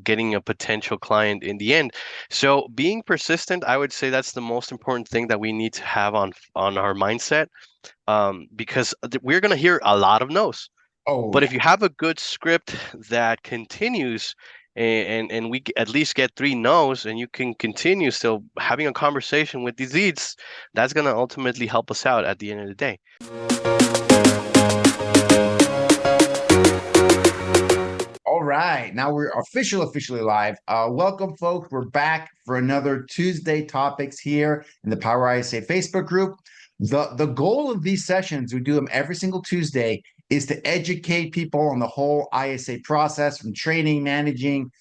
getting a potential client in the end. So being persistent, I would say that's the most important thing that we need to have on our mindset, because we're going to hear a lot of no's. Oh But if yeah. you have a good script that continues, and at least get three no's, and you can continue still having a conversation with these leads, that's going to ultimately help us out at the end of the day. All right. Now we're officially live. Welcome, folks. We're back for another Tuesday topics here in the Power ISA Facebook group. The goal of these sessions, we do them every single Tuesday, is to educate people on the whole ISA process, from training, managing,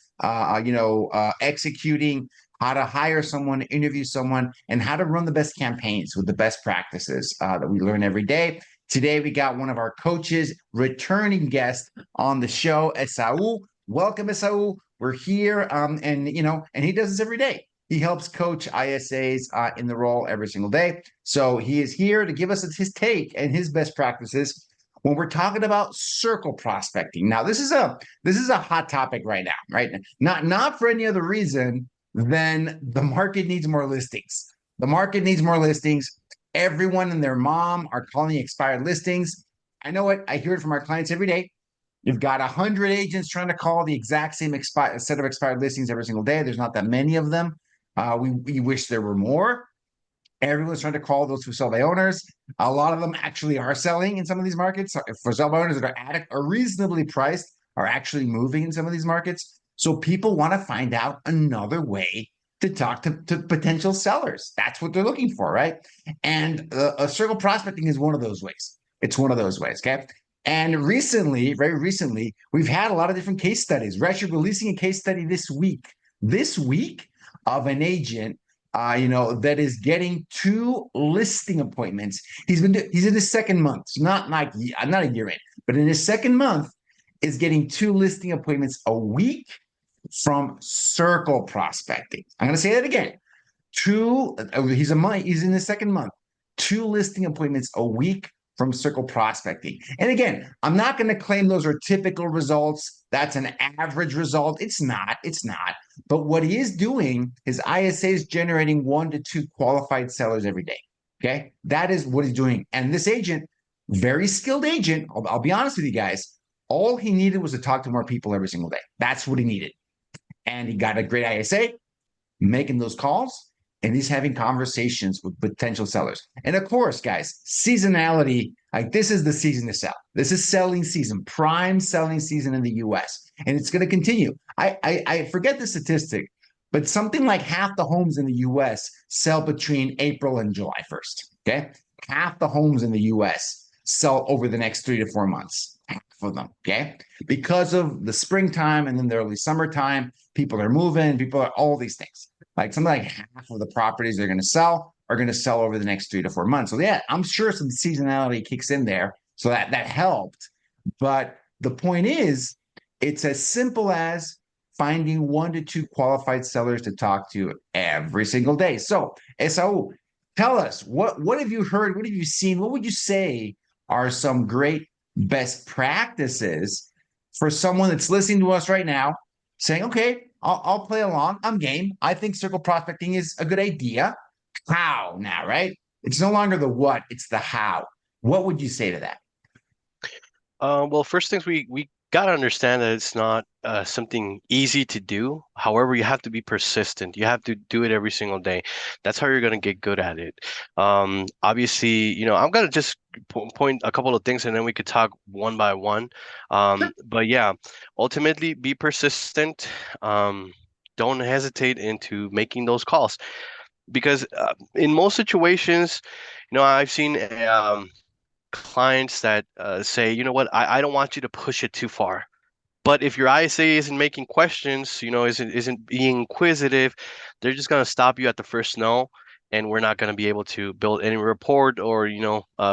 executing, how to hire someone, interview someone, and how to run the best campaigns with the best practices that we learn every day. Today, we got one of our coaches, returning guest on the show, Esau. Welcome, Esau. We're here, and he does this every day. He helps coach ISAs in the role every single day. So he is here to give us his take and his best practices when we're talking about circle prospecting. Now, this is a hot topic right now, right? Not for any other reason than the market needs more listings. The market needs more listings. Everyone and their mom are calling expired listings. I know it. I hear it from our clients every day. You've got 100 agents trying to call the exact same set of expired listings every single day. There's not that many of them. We wish there were more. Everyone's trying to call those for sell by owners. A lot of them actually are selling in some of these markets. For sell by owners that are reasonably priced are actually moving in some of these markets. So people want to find out another way to talk to potential sellers. That's what they're looking for, right? And circle prospecting is one of those ways. It's one of those ways, okay? And recently, very recently, we've had a lot of different case studies. We're actually releasing a case study this week of an agent that is getting 2 listing appointments. He's in his second month, so not a year in, but in his second month is getting 2 listing appointments a week from circle prospecting. I'm going to say that again. He's in his second month, 2 listing appointments a week from circle prospecting. And again, I'm not going to claim those are typical results. That's an average result. It's not. But what he is doing, his ISA is generating 1 to 2 qualified sellers every day. Okay. That is what he's doing. And this agent, very skilled agent, I'll be honest with you guys, all he needed was to talk to more people every single day. That's what he needed. And he got a great ISA, making those calls, and he's having conversations with potential sellers. And of course, guys, seasonality, like this is the season to sell. This is selling season, prime selling season in the US. And it's going to continue. I forget the statistic, but something like half the homes in the US sell between April and July 1st. Okay. Half the homes in the US sell over the next 3 to 4 months. Half of them. Okay. Because of the springtime and then the early summertime, people are moving, people are all these things. Like something like half of the properties they're going to sell are going to sell over the next 3 to 4 months. So yeah, I'm sure some seasonality kicks in there, so that helped. But the point is, it's as simple as finding 1 to 2 qualified sellers to talk to every single day. So, SO, tell us what have you heard? What have you seen? What would you say are some great best practices for someone that's listening to us right now, saying, okay, I'll play along. I'm game. I think circle prospecting is a good idea. How now, right? It's no longer the what, it's the how. What would you say to that? Well, first things we got to understand that it's not something easy to do. However, you have to be persistent. You have to do it every single day. That's how you're going to get good at it. Obviously, I'm going to just point a couple of things, and then we could talk one by one. But yeah, ultimately, be persistent. Don't hesitate into making those calls, because in most situations, I've seen clients that say, you know what, I don't want you to push it too far. But if your ISA isn't making questions, isn't being inquisitive, they're just gonna stop you at the first no, and we're not gonna be able to build any report, or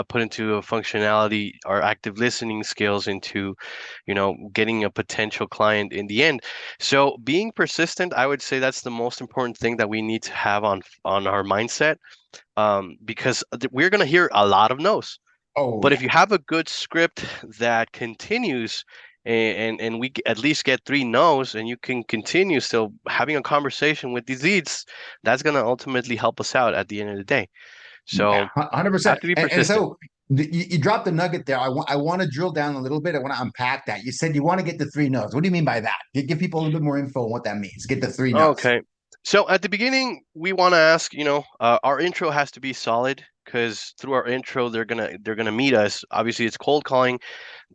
put into a functionality or active listening skills into, getting a potential client in the end. So being persistent, I would say that's the most important thing that we need to have on our mindset, because we're gonna hear a lot of no's. Oh But yeah. if you have a good script that continues, and we at least get three no's, and you can continue still having a conversation with these leads, that's going to ultimately help us out at the end of the day. Yeah, So 100%. have to be And persistent. so you dropped the nugget there. I want to drill down a little bit. I want to unpack that. You said you want to get the three no's. What do you mean by that? Give people a little bit more info on what that means. Get the three no's. Okay. So at the beginning, we want to ask, our intro has to be solid because through our intro, they're gonna meet us. Obviously, it's cold calling.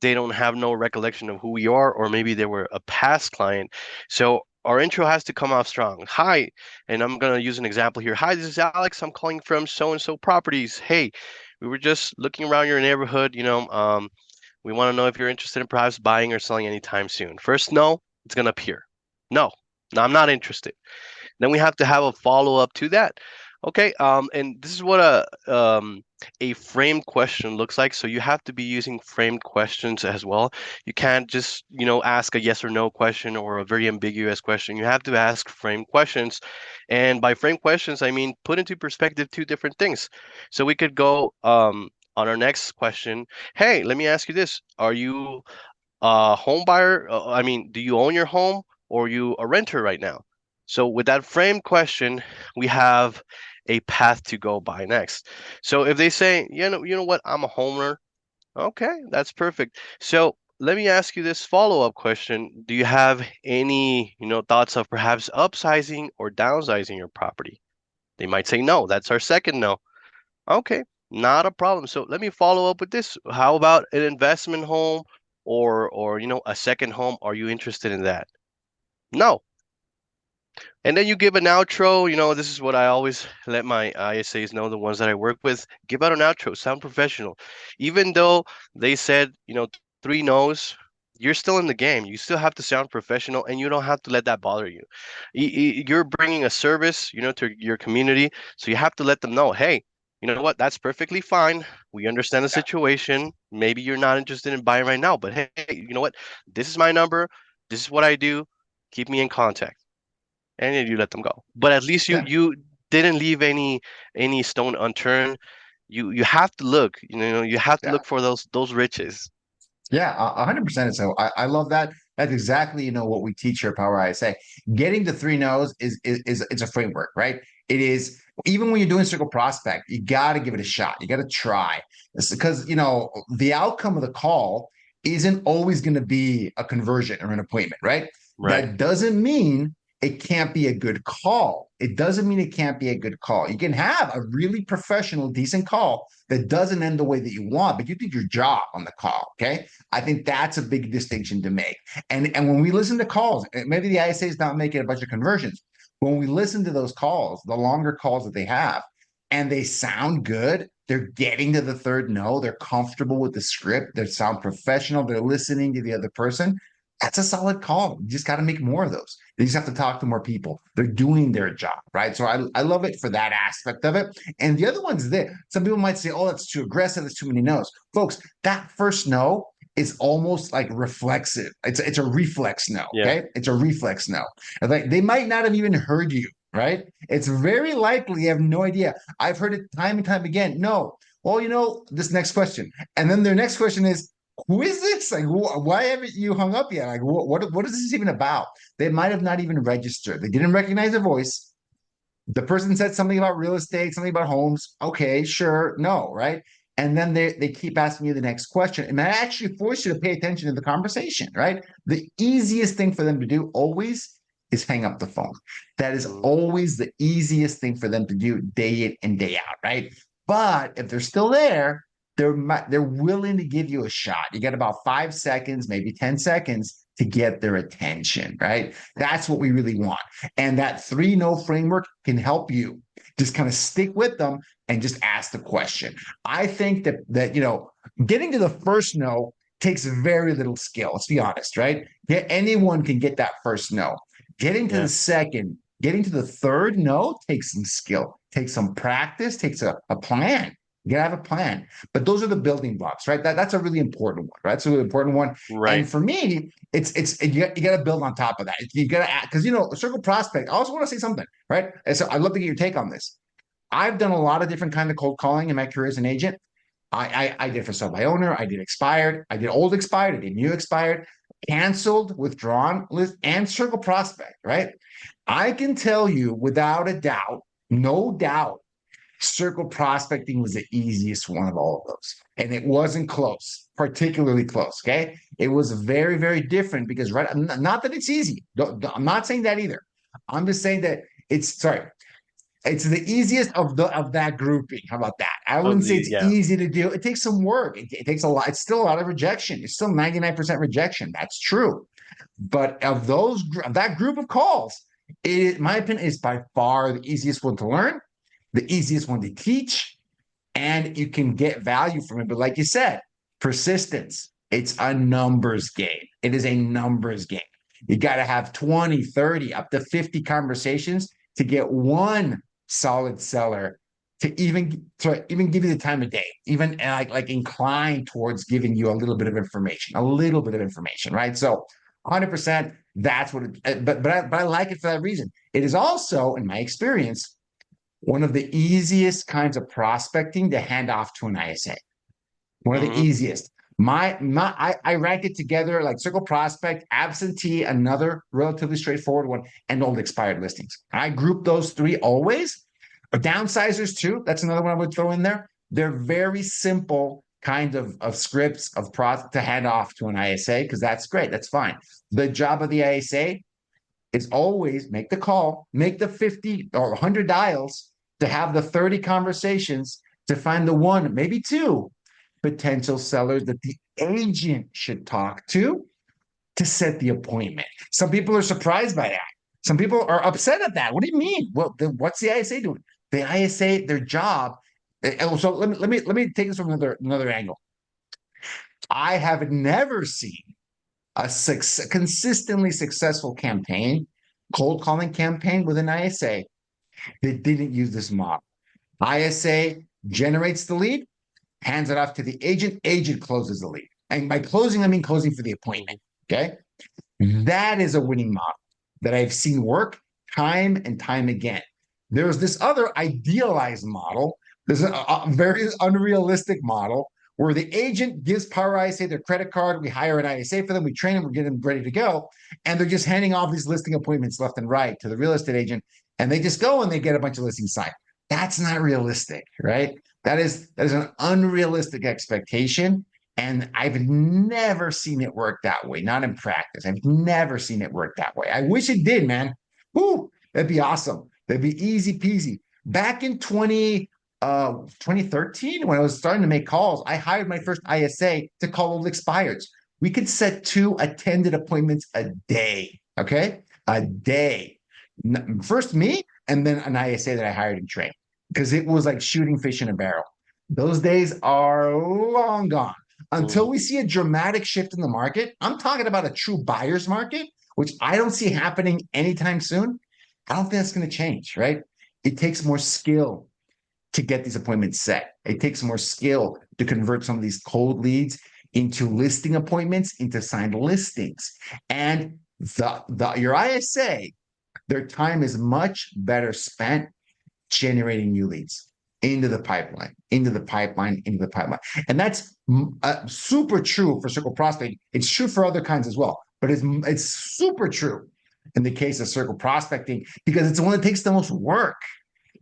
They don't have no recollection of who we are, or maybe they were a past client. So our intro has to come off strong. Hi, and I'm gonna use an example here. Hi, this is Alex. I'm calling from so and so properties. Hey, we were just looking around your neighborhood. We want to know if you're interested in perhaps buying or selling anytime soon. First, no, it's gonna appear. No, no, I'm not interested. Then we have to have a follow up to that. Okay, and this is what a framed question looks like. So you have to be using framed questions as well. You can't just, ask a yes or no question or a very ambiguous question. You have to ask framed questions. And by framed questions, I mean put into perspective two different things. So we could go on our next question. Hey, let me ask you this. Are you a home buyer? I mean, do you own your home or are you a renter right now? So with that framed question, we have a path to go by next. So if they say, you know what, I'm a homeowner, okay, that's perfect. So let me ask you this follow-up question. Do you have any, thoughts of perhaps upsizing or downsizing your property? They might say no. That's our second no. Okay, not a problem. So let me follow up with this. How about an investment home or a second home? Are you interested in that? No. And then you give an outro. This is what I always let my ISAs know, the ones that I work with. Give out an outro, sound professional. Even though they said, three no's, you're still in the game. You still have to sound professional and you don't have to let that bother you. You're bringing a service, to your community. So you have to let them know, hey, you know what? That's perfectly fine. We understand the situation. Maybe you're not interested in buying right now, but hey, you know what? This is my number. This is what I do. Keep me in contact and then you let them go. But at least you Yeah. you didn't leave any stone unturned. You have to look, you have to Yeah. look for those riches. Yeah, 100%. So I love that. That's exactly, what we teach here at Power ISA. Getting to three no's is it's a framework, right? It is even when you're doing circle prospect, you got to give it a shot. You got to try. It's because, the outcome of the call isn't always going to be a conversion or an appointment, right? Right. That doesn't mean it can't be a good call. It doesn't mean it can't be a good call. You can have a really professional, decent call that doesn't end the way that you want, but you did your job on the call. Okay. I think that's a big distinction to make. And when we listen to calls, maybe the ISA is not making a bunch of conversions. When we listen to those calls, the longer calls that they have, and they sound good, they're getting to the third no, they're comfortable with the script, they sound professional, they're listening to the other person. That's a solid call. You just got to make more of those. They just have to talk to more people. They're doing their job, right? So I love it for that aspect of it. And the other one's there. Some people might say, oh, that's too aggressive. That's too many no's. Folks, that first no is almost like reflexive. It's a reflex no. Yeah. Okay. It's a reflex no. Like they might not have even heard you, right? It's very likely you have no idea. I've heard it time and time again. No. Well, this next question. And then their next question is, who is this? Like, why haven't you hung up yet? Like, what is this even about? They might have not even registered. They didn't recognize the voice. The person said something about real estate, something about homes. Okay, sure, no, right? And then they keep asking you the next question, and that actually forces you to pay attention to the conversation, right? The easiest thing for them to do always is hang up the phone. That is Mhm. always the easiest thing for them to do day in and day out, right? But if they're still there, they're willing to give you a shot. You get about 5 seconds, maybe 10 seconds to get their attention, right? That's what we really want. And that three no framework can help you just kind of stick with them and just ask the question. I think that getting to the first no takes very little skill. Let's be honest, right? Yeah, anyone can get that first no. Getting to the Yeah. second, getting to the third no takes some skill, takes some practice, takes a plan. You gotta have a plan. But those are the building blocks, right? That's a really important one, right? That's a really important one. Right. And for me, it's you got to build on top of that. You got to because circle prospect. I also want to say something, right? And so I'd love to get your take on this. I've done a lot of different kind of cold calling in my career as an agent. I did for sell by owner, I did expired, I did old expired, I did new expired. canceled, withdrawn list, and Circle Prospect, right? I can tell you without a doubt, no doubt, Circle Prospecting was the easiest one of all of those. And it wasn't close, particularly close. Okay. It was very, very different because, right, not that it's easy. I'm not saying that either. I'm just saying that it's the easiest of that grouping. How about that? I Of wouldn't say the, it's yeah. easy to do. It takes some work. It takes a lot. It's still a lot of rejection. It's still 99% rejection. That's true. But of that group of calls, my opinion, is by far the easiest one to learn, the easiest one to teach, and you can get value from it. But like you said, persistence. It's a numbers game. It is a numbers game. You got to have 20, 30, up to 50 conversations to get one solid seller to even give you the time of day, even like incline towards giving you a little bit of information, right? So 100%, that's what it, but I like it for that reason. It is also, in my experience, one of the easiest kinds of prospecting to hand off to an ISA. One of the Hmm. easiest. I rank it together like Circle Prospect, Absentee, another relatively straightforward one, and old expired listings. I group those three always. Downsizers too. That's another one I would throw in there. They're very simple kind of scripts of pros to hand off to an ISA because that's great. That's fine. The job of the ISA is always make the call, make the 50 or 100 dials to have the 30 conversations to find the one, maybe two potential sellers that the agent should talk to set the appointment. Some people are surprised by that. Some people are upset at that. What do you mean? Well, then what's the ISA doing? The ISA, their job. So let me take this from another angle. I have never seen consistently successful campaign, cold calling campaign with an ISA that didn't use this model. ISA generates the lead, hands it off to the agent closes the lead. And by closing, I mean closing for the appointment. Okay. That is a winning model that I've seen work time and time again. There's this other idealized model. There's a very unrealistic model where the agent gives Power ISA their credit card. We hire an ISA for them. We train them. We get them ready to go. And they're just handing off these listing appointments left and right to the real estate agent. And they just go and they get a bunch of listings signed. That's not realistic, right? That is an unrealistic expectation. And I've never seen it work that way, not in practice. I've never seen it work that way. I wish it did, man. Whoo, that'd be awesome. That'd be easy peasy. Back in 2013, when I was starting to make calls, I hired my first ISA to call old expireds. We could set 2 attended appointments a day. Okay. A day. First me, and then an ISA that I hired and trained because it was like shooting fish in a barrel. Those days are long gone. Until Hmm. we see a dramatic shift in the market, I'm talking about a true buyer's market, which I don't see happening anytime soon. I don't think that's going to change, right? It takes more skill to get these appointments set. It takes more skill to convert some of these cold leads into listing appointments, into signed listings. And your ISA, their time is much better spent generating new leads into the pipeline, into the pipeline, into the pipeline. And that's super true for Circle Prospect. It's true for other kinds as well, but it's super true in the case of Circle Prospecting because it's the one that takes the most work.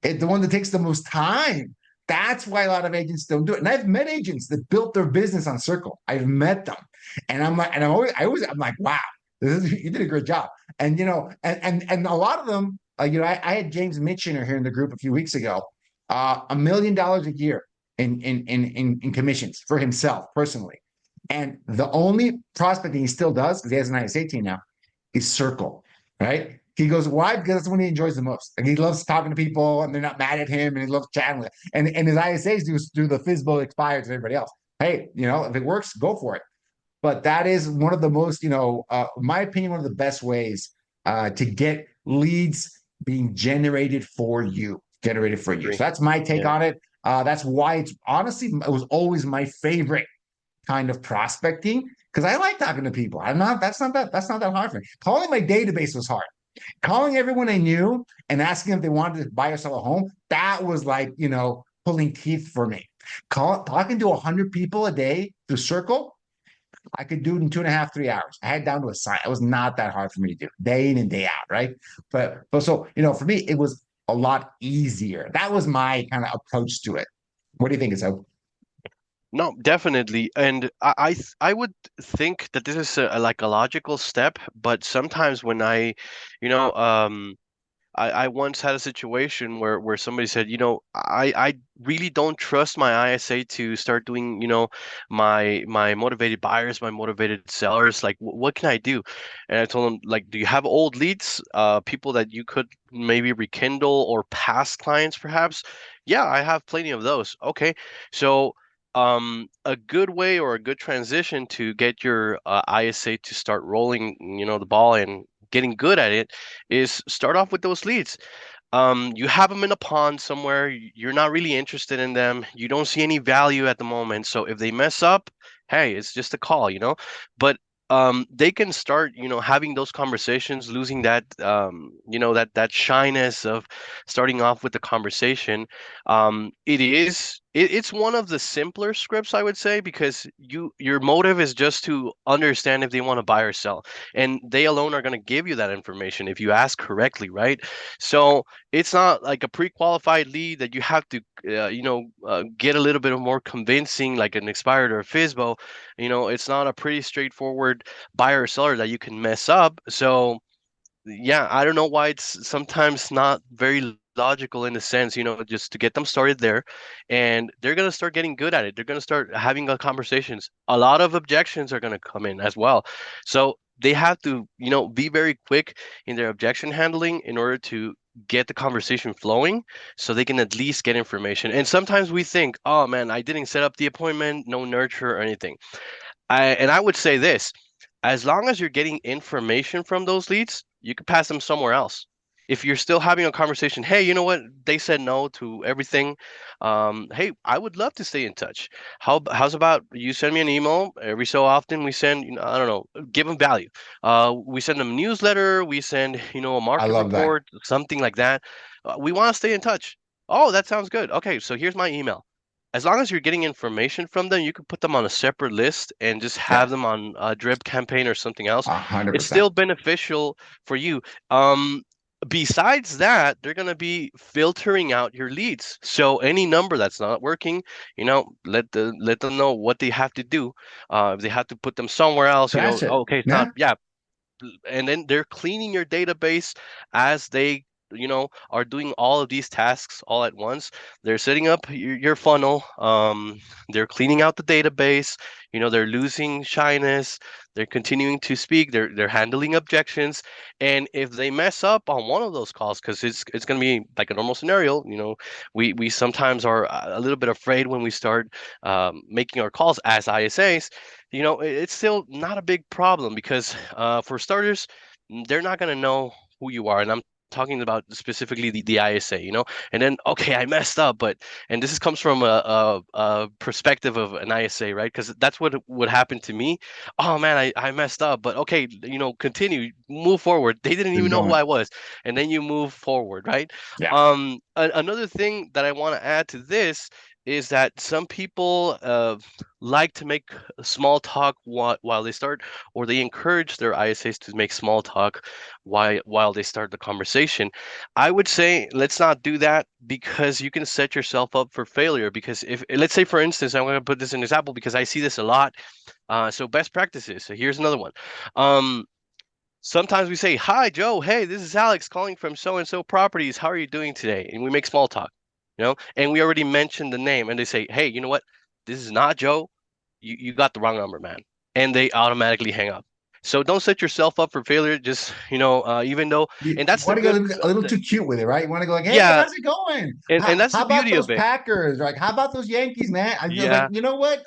It's the one that takes the most time. That's why a lot of agents don't do it. And I've met agents that built their business on Circle. I've met them, and I'm like, and I'm like, wow, you did a great job. And and a lot of them, I had James Mitchiner here in the group a few weeks ago, $1 million a year in commissions for himself personally. And the only prospecting he still does, because he has an ISA team now, is Circle, right? He goes, why? Because that's the one he enjoys the most. And he loves talking to people and they're not mad at him and he loves chatting with and his ISAs do the FISBO expires and everybody else. Hey, if it works, go for it. But that is one of the most, in my opinion, one of the best ways to get leads being generated for you. Generated for you. Agree. So that's my take Yeah. on it. That's why it was always my favorite kind of prospecting because I like talking to people. That's not that hard for me. Calling my database was hard. Calling everyone I knew and asking if they wanted to buy or sell a home, that was like, pulling teeth for me. Talking to 100 people a day through Circle, I could do it in 2.5, 3 hours. I had down to a science. It was not that hard for me to do day in and day out, right? But so for me, it was a lot easier. That was my kind of approach to it. What do you think, so? No, definitely. And I would think that this is like a logical step, but sometimes when you know, I once had a situation where somebody said, I really don't trust my ISA to start doing, my motivated buyers, my motivated sellers. Like, what can I do? And I told them, like, do you have old leads, people that you could maybe rekindle or past clients perhaps? Yeah, I have plenty of those. Okay, so a good way or a good transition to get your ISA to start rolling, the ball and getting good at it is start off with those leads. You have them in a pond somewhere. You're not really interested in them. You don't see any value at the moment. So if they mess up, hey, it's just a call. But they can start, having those conversations, losing that, that shyness of starting off with the conversation. It's one of the simpler scripts, I would say, because your motive is just to understand if they want to buy or sell, and they alone are going to give you that information if you ask correctly, right? So it's not like a pre-qualified lead that you have to get a little bit of more convincing, like an expired or a FISBO. It's not a pretty straightforward buyer or seller that you can mess up. So yeah, I don't know why it's sometimes not very logical in a sense, just to get them started there, and they're going to start getting good at it. They're going to start having conversations. A lot of objections are going to come in as well. So they have to, be very quick in their objection handling in order to get the conversation flowing so they can at least get information. And sometimes we think, oh man, I didn't set up the appointment, no nurture or anything. I would say this, as long as you're getting information from those leads, you could pass them somewhere else. If you're still having a conversation, hey, you know what? They said no to everything. Hey, I would love to stay in touch. How's about you send me an email every so often? We send, I don't know, give them value. We send them a newsletter. We send, a I market love that. report, something like that. We want to stay in touch. Oh, that sounds good. Okay, so here's my email. As long as you're getting information from them, you could put them on a separate list and just Yeah, have them on a drip campaign or something else. 100%. It's still beneficial for you. Um, Besides that, they're going to be filtering out your leads. So any number that's not working, let them know what they have to do. If they have to put them somewhere else, Trash it. oh, okay, it's not, Yeah. yeah, and then they're cleaning your database as they are doing all of these tasks all at once. They're setting up your funnel. They're cleaning out the database. They're losing shyness. They're continuing to speak. They're handling objections. And if they mess up on one of those calls, because it's going to be like a normal scenario, we sometimes are a little bit afraid when we start making our calls as ISAs. It's still not a big problem because for starters, they're not going to know who you are. And I'm talking about specifically the ISA, and then, okay, I messed up, and this comes from a perspective of an ISA, right? Because that's what would happen to me. Oh man, I messed up, but okay, continue, move forward. They didn't Keep even know who going. I was. And then you move forward, right? Yeah. Another thing that I want to add to this is that some people like to make small talk while they start, or they encourage their ISAs to make small talk while they start the conversation. I would say let's not do that because you can set yourself up for failure. Because if, let's say, for instance, I'm going to put this in example because I see this a lot. So best practices. So here's another one. Um, Sometimes we say, "Hi, Joe. Hey, this is Alex calling from so and so properties. How are you doing today?" And we make small talk, and we already mentioned the name, and they say, "Hey, you know what? This is not Joe. You got the wrong number, man." And they automatically hang up. So don't set yourself up for failure. Just, even though, You and that's the want to go good, a little too cute with it, right? You want to go like, "Hey, yeah, how's it going? and that's How the about beauty those of it. Packers? Like, how about those Yankees, man?" I feel like, Yeah, you know what?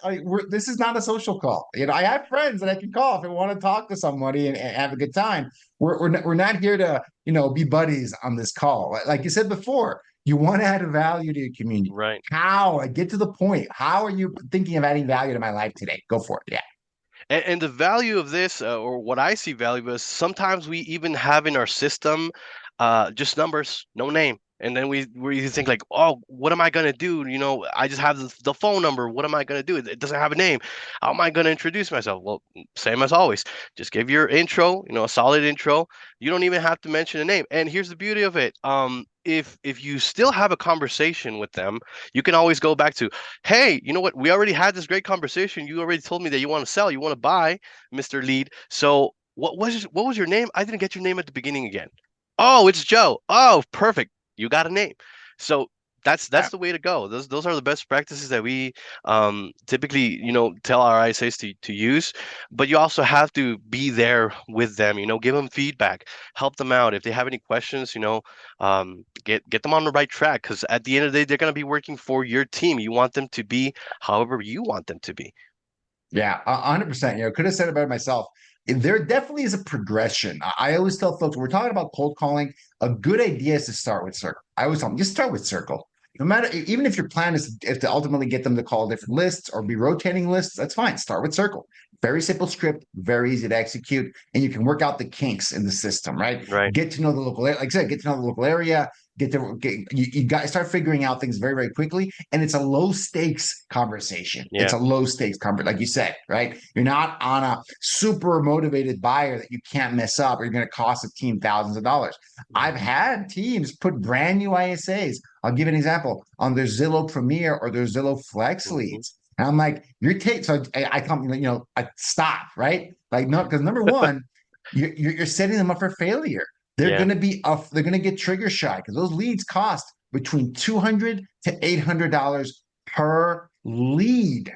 This is not a social call. I have friends that I can call if I want to talk to somebody and have a good time. We're not here to be buddies on this call. Like you said before, you want to add a value to your community. right. How? Get to the point. How are you thinking of adding value to my life today? Go for it. Yeah. And the value of this, or what I see value is, sometimes we even have in our system just numbers, no name. And then we think like, oh, what am I gonna do? I just have the phone number. What am I gonna do? It doesn't have a name. How am I gonna introduce myself? Well, same as always. Just give your intro, a solid intro. You don't even have to mention a name. And here's the beauty of it. If you still have a conversation with them, you can always go back to, hey, you know what? We already had this great conversation. You already told me that you want to sell, you want to buy, Mr. Lead. So what was your name? I didn't get your name at the beginning again. Oh, it's Joe. Oh, perfect. You got a name. So that's the way to go. Those are the best practices that we typically, tell our ISAs to use. But you also have to be there with them, give them feedback, help them out. If they have any questions, get them on the right track. Because at the end of the day, they're going to be working for your team. You want them to be however you want them to be. Yeah, 100%. Could have said it better myself. There definitely is a progression. I always tell folks when we're talking about cold calling, a good idea is to start with circle. I always tell them just start with circle. No matter, even if your plan is to ultimately get them to call different lists or be rotating lists, that's fine. Start with circle. Very simple script, very easy to execute, and you can work out the kinks in the system, right? Right. Get to know the local area. Like I said, get to know the local area. You got to start figuring out things very, very quickly. And it's a low stakes conversation. It's Yeah. a low stakes conversation, like you said, right? You're not on a super motivated buyer that you can't mess up or you're going to cost a team thousands of dollars. I've Mhm. had teams put brand new ISAs. I'll give you an example on their Zillow Premier or their Zillow Flex Mhm. leads. And I'm like, you're taking, so I come, I stop, right? Like, no, because number one, you're setting them up for failure. They're Yeah. going to be up, they're going to get trigger shy because those leads cost between $200 to $800 per lead,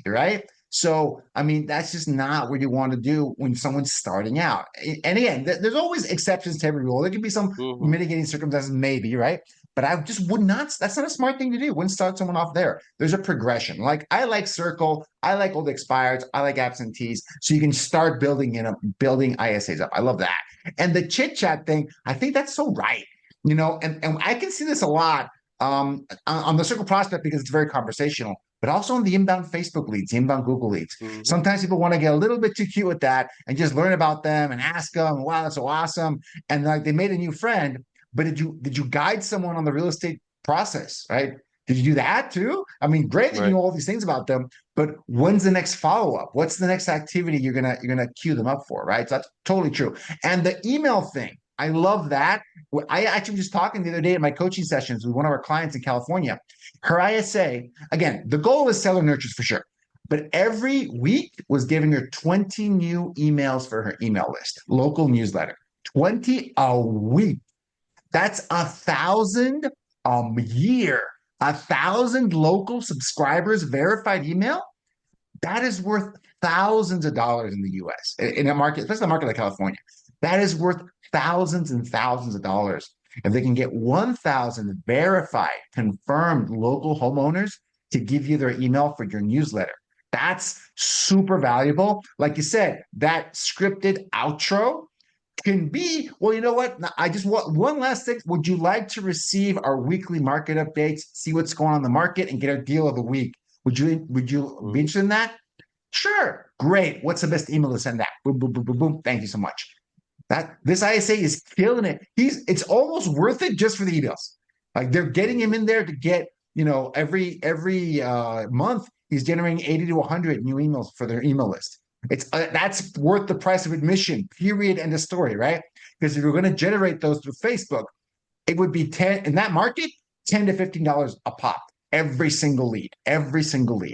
right? So, I mean, that's just not what you want to do when someone's starting out. And again, there's always exceptions to every rule. There can be some Mhm. mitigating circumstances, maybe, right? But I just would not, that's not a smart thing to do. Wouldn't start someone off there. There's a progression. Like I like Circle, I like old expireds, I like absentees. So you can start building ISAs up. I love that. And the chit chat thing, I think that's so right. And I can see this a lot on the Circle prospect because it's very conversational, but also on the inbound Facebook leads, the inbound Google leads. Mhm. Sometimes people want to get a little bit too cute with that and just learn about them and ask them, wow, that's so awesome. And like they made a new friend, but did you guide someone on the real estate process, right? Did you do that too? I mean, great that you Right. know all these things about them, but when's the next follow up? What's the next activity you're gonna queue them up for, right? So that's totally true. And the email thing, I love that. I actually was just talking the other day at my coaching sessions with one of our clients in California. Her ISA, again, the goal is seller nurtures for sure. But every week was giving her 20 new emails for her email list, local newsletter. 20 a week. That's 1,000 a year. 1,000 local subscribers verified email. That is worth thousands of dollars in the US, in a market, especially a market like California. That is worth thousands and thousands of dollars. If they can get 1,000 verified, confirmed local homeowners to give you their email for your newsletter, that's super valuable. Like you said, that scripted outro can be, well, you know what? I just want one last thing. Would you like to receive our weekly market updates, see what's going on in the market, and get our deal of the week? Would you be Mhm. interested in that? Sure. Great. What's the best email to send that? Boom, boom, boom, boom, boom. Thank you so much. That this ISA is killing it. It's almost worth it just for the emails. Like they're getting him in there to get, every month he's generating 80 to 100 new emails for their email list. It's that's worth the price of admission, period. End of story, right? Because if you're going to generate those through Facebook, it would be 10 in that market, $10 to $15 a pop, every single lead,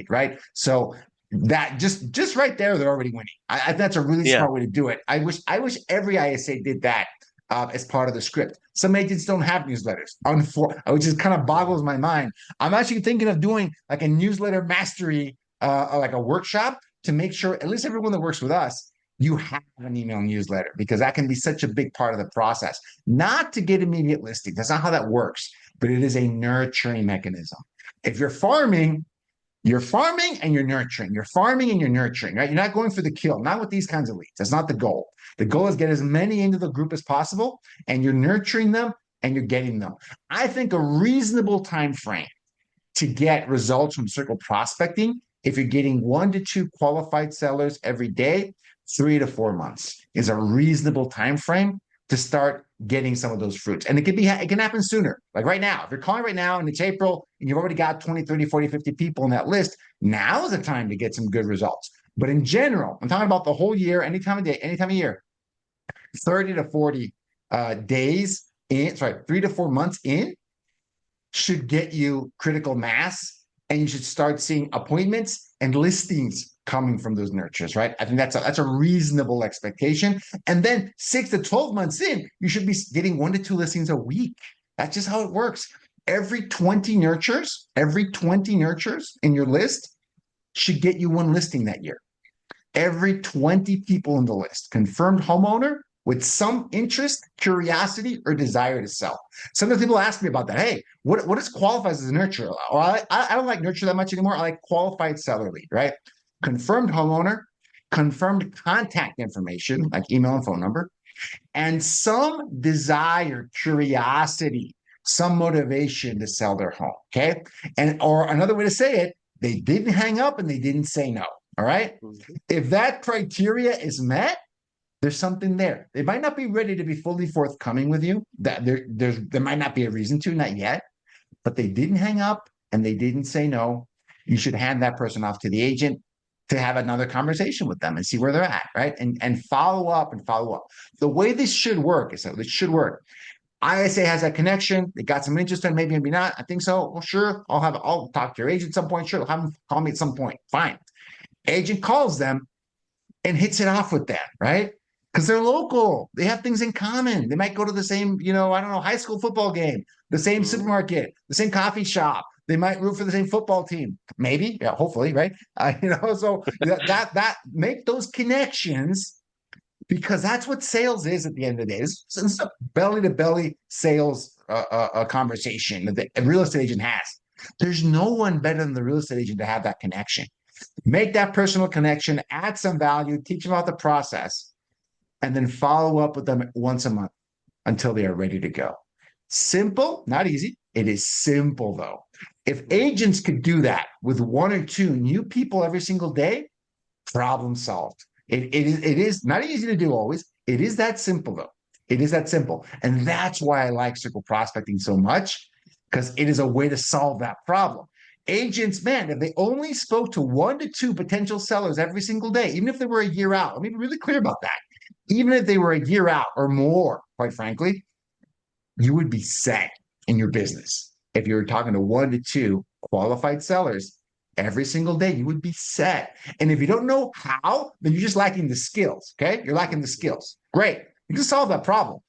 right? So that just right there, they're already winning. I think that's a really Yeah. smart way to do it. I wish every ISA did that as part of the script. Some agents don't have newsletters, which just kind of boggles my mind. I'm actually thinking of doing like a newsletter mastery, like a workshop to make sure at least everyone that works with us, you have an email newsletter because that can be such a big part of the process. Not to get immediate listings. That's not how that works, but it is a nurturing mechanism. If you're farming and you're nurturing. You're farming and you're nurturing, right? You're not going for the kill, not with these kinds of leads. That's not the goal. The goal is get as many into the group as possible, and you're nurturing them and you're getting them. I think a reasonable time frame to get results from circle prospecting, if you're getting 1 to 2 qualified sellers every day, 3 to 4 months is a reasonable time frame to start getting some of those fruits. And it can happen sooner. Like right now, if you're calling right now and it's April and you've already got 20, 30, 40, 50 people on that list, now is the time to get some good results. But in general, I'm talking about the whole year, any time of day, any time of year, 30 to 40 days in, sorry, 3 to 4 months in should get you critical mass, and you should start seeing appointments and listings coming from those nurtures, right? I think that's a reasonable expectation. And then 6 to 12 months in, you should be getting 1 to 2 listings a week. That's just how it works. Every 20 nurtures in your list should get you 1 listing that year. Every 20 people in the list, confirmed homeowner with some interest, curiosity, or desire to sell. Sometimes people ask me about that. Hey, what does qualifies as a nurture? Or I don't like nurture that much anymore. I like qualified seller lead, right? Confirmed homeowner, confirmed contact information, like email and phone number, and some desire, curiosity, some motivation to sell their home. Okay. And or another way to say it, they didn't hang up and they didn't say no. All right. Mm-hmm. If that criteria is met, there's something there. They might not be ready to be fully forthcoming with you. That there might not be a reason to, not yet, but they didn't hang up and they didn't say no. You should hand that person off to the agent to have another conversation with them and see where they're at, right? And follow up and follow up. The way this should work is so this should work. ISA has that connection. They got some interest in, maybe not. I think so. Well, sure. I'll talk to your agent at some point. Sure, have them call me at some point. Fine. Agent calls them and hits it off with them, right? Because they're local. They have things in common. They might go to the same, I don't know, high school football game, the same supermarket, the same coffee shop. They might root for the same football team. Maybe, yeah, hopefully, right? So that make those connections, because that's what sales is at the end of the day. It's a belly to belly sales conversation that a real estate agent has. There's no one better than the real estate agent to have that connection. Make that personal connection, add some value, teach them about the process, and then follow up with them once a month until they are ready to go. Simple, not easy. It is simple though. If agents could do that with 1 or 2 new people every single day, problem solved. It is not easy to do always. It is that simple though. It is that simple. And that's why I like circle prospecting so much, because it is a way to solve that problem. Agents, man, if they only spoke to 1 to 2 potential sellers every single day, even if they were a year out, let me be really clear about that. Even if they were a year out or more, quite frankly, you would be set in your business. If you were talking to 1 to 2 qualified sellers every single day, you would be set. And if you don't know how, then you're just lacking the skills. Okay. You're lacking the skills. Great. You can solve that problem.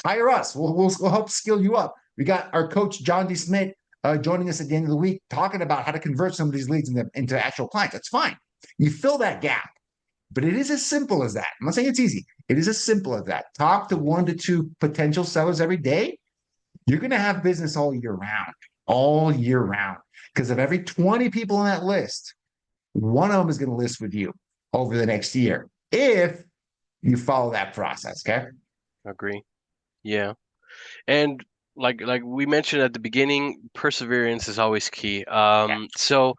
Hire us. We'll help skill you up. We got our coach, John D. Smith, joining us at the end of the week, talking about how to convert some of these leads into actual clients. That's fine. You fill that gap. But it is as simple as that. I'm not saying it's easy. It is as simple as that. Talk to 1 to 2 potential sellers every day. You're going to have business all year round. Because of every 20 people on that list, 1 of them is going to list with you over the next year if you follow that process. Okay. Agree. Yeah. And like we mentioned at the beginning, perseverance is always key. So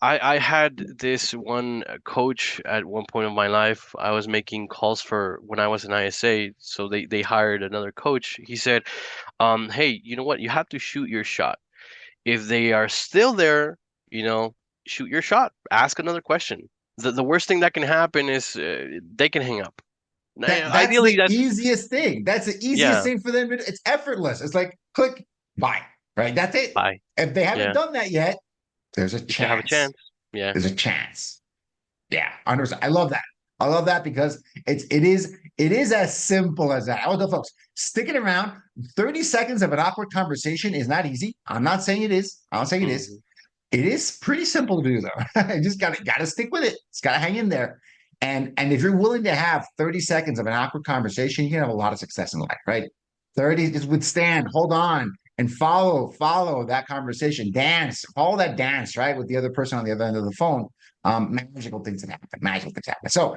I had this one coach at one point of my life. I was making calls for when I was in ISA, so they hired another coach. He said, hey, you know what? You have to shoot your shot. If they are still there, shoot your shot. Ask another question. The worst thing that can happen is they can hang up. That's Ideally, the easiest thing. That's the easiest thing for them. It's effortless. It's like click, bye, right? That's it. bye. If they haven't done that yet, there's a You still have a chance. Yeah. There's a chance. Yeah, 100%. I love that. I love that because it is as simple as that. I will tell folks, sticking around 30 seconds of an awkward conversation is not easy. I'm not saying it is. I'm not saying it is. It is pretty simple to do though. You just gotta stick with it. It's gotta hang in there. And if you're willing to have 30 seconds of an awkward conversation, you can have a lot of success in life, right? 30, just withstand, hold on, and follow that conversation. Dance, follow that dance, right? With the other person on the other end of the phone. Magical things that happen. Magical things happen. So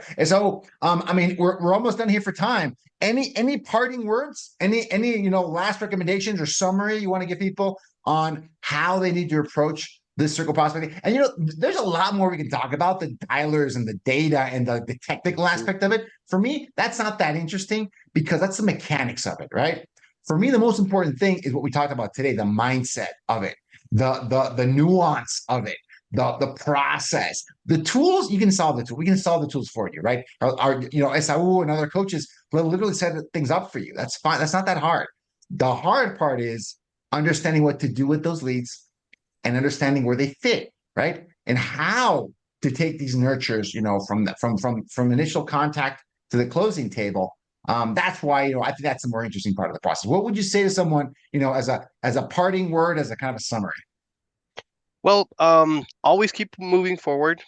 I mean, we're almost done here for time. Any parting words? Any last recommendations or summary you want to give people on how they need to approach this circle prospecting. And there's a lot more we can talk about, the dialers and the data and the technical Mhm. aspect of it. For me, that's not that interesting because that's the mechanics of it, right? For me, the most important thing is what we talked about today, the mindset of it, the nuance of it, the process, the tools. You can solve the tool. We can solve the tools for you, right? Esau and other coaches will literally set things up for you. That's fine. That's not that hard. The hard part is understanding what to do with those leads and understanding where they fit, right? And how to take these nurtures, from initial contact to the closing table. That's why I think that's the more interesting part of the process. What would you say to someone, as a parting word, as a kind of a summary? Well, always keep moving forward.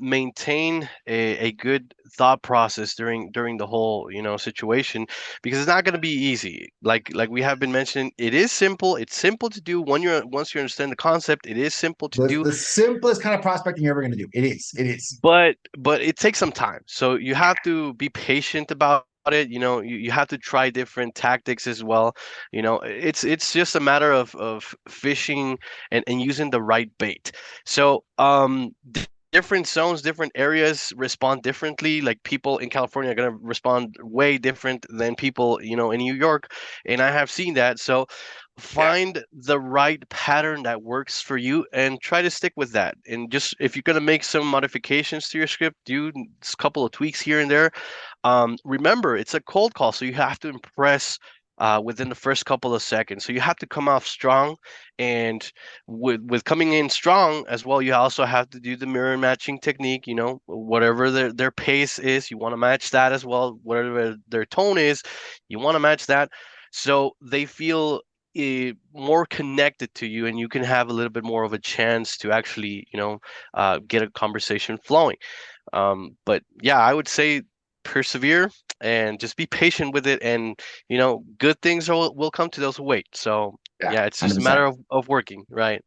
Maintain a good thought process during the whole, situation, because it's not going to be easy. Like we have been mentioning, it is simple. It's simple to do when once you understand the concept. It is simple to The do, the simplest kind of prospecting you're ever going to do. It is. It is. but it takes some time. So you have to be patient about it. You have to try different tactics as well. It's just a matter of fishing and using the right bait. So different zones, different areas respond differently. Like people in California are going to respond way different than people, in New York, and I have seen that. So Yeah. find the right pattern that works for you and try to stick with that. And just if you're going to make some modifications to your script, do a couple of tweaks here and there. Remember, it's a cold call, so you have to impress within the first couple of seconds. So you have to come off strong, and with coming in strong as well, you also have to do the mirror matching technique. Whatever their pace is, you want to match that as well. Whatever their tone is, you want to match that, so they feel more connected to you, and you can have a little bit more of a chance to actually, get a conversation flowing. But yeah, I would say persevere and just be patient with it, and good things will come to those who wait. So Yeah. yeah, it's just a 100%. matter of working, right?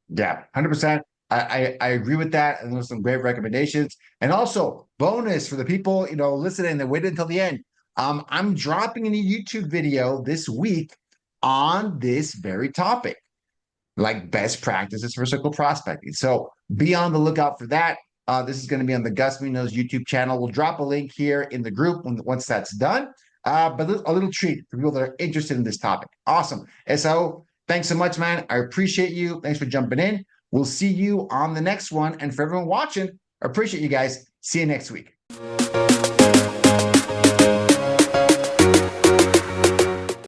Yeah, 100%. I agree with that. And those are some great recommendations. And also, bonus for the people, listening that waited until the end. I'm dropping a new YouTube video this week on this very topic, like best practices for circle prospecting. So be on the lookout for that. This is going to be on the Gus Munoz YouTube channel. We'll drop a link here in the group once that's done. But a little treat for people that are interested in this topic. Awesome. So thanks so much, man. I appreciate you. Thanks for jumping in. We'll see you on the next one. And for everyone watching, I appreciate you guys. See you next week.